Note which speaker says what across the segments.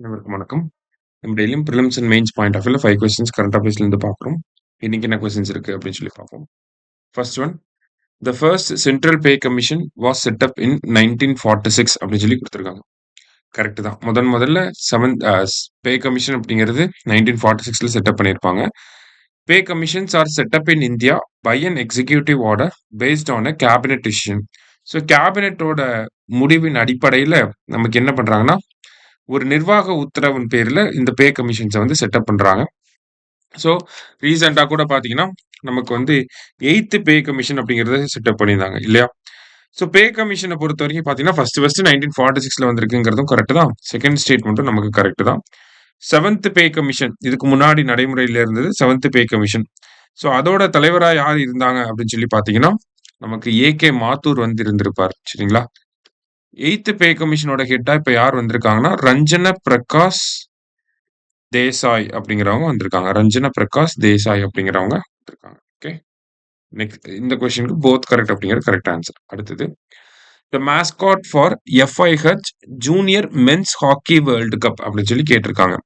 Speaker 1: அனைவருக்கும் வணக்கம். நம்ம டெய்லியும் prelims and mains point of வியூல 5 கொஸ்டின்ஸ் கரண்ட் அஃபேர்ஸ்லேருந்து பார்க்குறோம். இன்னைக்கு என்ன கொஸ்டின்ஸ் இருக்கு அப்படின்னு சொல்லி பார்ப்போம். First one, the first central pay commission was set up in 1946 அப்படின்னு சொல்லி கொடுத்துருக்காங்க. கரெக்ட் தான். முதல்ல பே கமிஷன் அப்படிங்கிறது 1946ல செட்டப் பண்ணியிருப்பாங்க. Pay commissions are set up in India by an executive order based on a cabinet decision. So கேபினெட்டோட முடிவின் அடிப்படையில் நமக்கு என்ன பண்ணுறாங்கன்னா, ஒரு நிர்வாக உத்தரவின் பேர்ல இந்த பே கமிஷன்ஸை வந்து செட்டப் பண்றாங்க. ஸோ ரீசெண்டா கூட பாத்தீங்கன்னா நமக்கு வந்து 8th பே கமிஷன் அப்படிங்கறத செட்டப் பண்ணியிருந்தாங்க இல்லையா? ஸோ பே கமிஷனை பொறுத்த வரைக்கும் பாத்தீங்கன்னா ஃபர்ஸ்ட் 1946ல வந்திருக்குங்கிறதும் கரெக்ட் தான். செகண்ட் ஸ்டேட்மெண்ட்டும் நமக்கு கரெக்ட் தான். 7th பே கமிஷன் இதுக்கு முன்னாடி நடைமுறையில இருந்தது 7th பே கமிஷன். ஸோ அதோட தலைவரா யார் இருந்தாங்க அப்படின்னு சொல்லி பாத்தீங்கன்னா நமக்கு ஏகே மாத்தூர் வந்து இருந்திருப்பார். சரிங்களா? 8th பே கமிஷனோட ஹெட்டா இப்ப யார் வந்திருக்காங்கன்னா ரஞ்சன பிரகாஷ் தேசாய் அப்படிங்கிறவங்க வந்திருக்காங்க. ரஞ்சன பிரகாஷ் தேசாய் அப்படிங்கிறவங்க வந்திருக்காங்க. ஓகே, நெக்ஸ்ட் இந்த கொஸ்டினுக்கு போத் கரெக்ட் அப்படிங்கிறது கரெக்ட் ஆன்சர். அடுத்தது, the mascot for FIH junior men's hockey world cup அப்படின்னு சொல்லி கேட்டிருக்காங்க.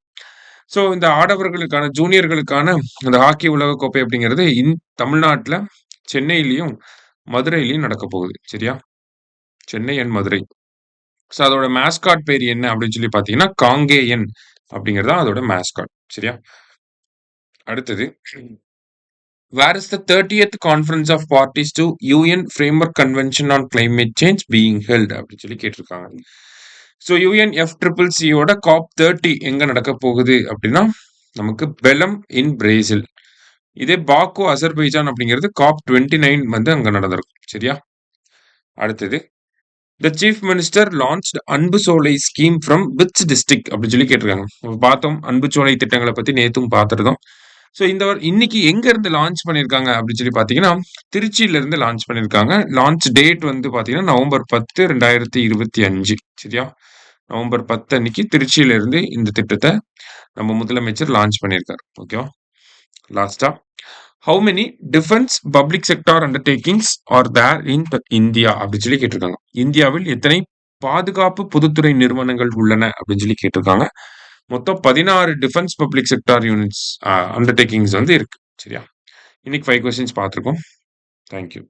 Speaker 1: ஸோ இந்த ஆடவர்களுக்கான ஜூனியர்களுக்கான இந்த ஹாக்கி உலக கோப்பை அப்படிங்கிறது தமிழ்நாட்டில் சென்னையிலையும் மதுரையிலையும் நடக்க போகுது. சரியா? சென்னை அண்ட் மதுரை. ஸோ அதோட மேஸ்காட் பேர் என்ன அப்படின்னு சொல்லி பார்த்தீங்கன்னா காங்கேயன் அப்படிங்கிறது தான் அதோட மேஸ்காட். சரியா? அடுத்தது, where is the 30th conference of parties to UN framework convention on climate change being held அப்படின்னு சொல்லி கேட்டிருக்காங்க. ஸோ UNFCCCயோட COP30 எங்க நடக்க போகுது அப்படின்னா நமக்கு பெலம் இன் பிரேசில். இதே பாக்கு அசர்பைஜான் அப்படிங்கிறது COP29 வந்து அங்க நடந்திருக்கும். சரியா? அடுத்தது, த சீஃப் மினிஸ்டர் லான்ச்ட் அன்பு சோலை ஸ்கீம் ஃப்ரம் விச் டிஸ்ட்ரிக்ட் அப்படின்னு சொல்லி கேட்டிருக்காங்க. பார்த்தோம் அன்பு சோலை திட்டங்களை பத்தி நேத்தும் பார்த்துருந்தோம். ஸோ இன்னைக்கு எங்க இருந்து லான்ச் பண்ணியிருக்காங்க அப்படின்னு சொல்லி பார்த்தீங்கன்னா திருச்சியில இருந்து லான்ச் பண்ணியிருக்காங்க. லான்ச் டேட் வந்து பார்த்தீங்கன்னா நவம்பர் 10, 2025. சரியா? நவம்பர் 10 அன்னைக்கு திருச்சியில இருந்து இந்த திட்டத்தை நம்ம முதலமைச்சர் லான்ச் பண்ணியிருக்காரு. ஓகேவா? லாஸ்டா, how many defence public sector undertakings are there in India அப்படின்னு சொல்லி கேட்டிருக்காங்க. இந்தியாவில் எத்தனை பாதுகாப்பு பொதுத்துறை நிறுவனங்கள் உள்ளன அப்படின்னு சொல்லி கேட்டிருக்காங்க. மொத்தம் 16 defence public sector units undertakings வந்து இருக்கு. சரியா? இன்னைக்கு 5 கொஸ்டின்ஸ் பார்த்துருக்கோம். தேங்க்யூ.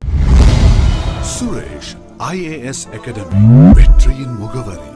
Speaker 2: சுரேஷ் IAS அகாடமி, வெற்றியின் முகவரி.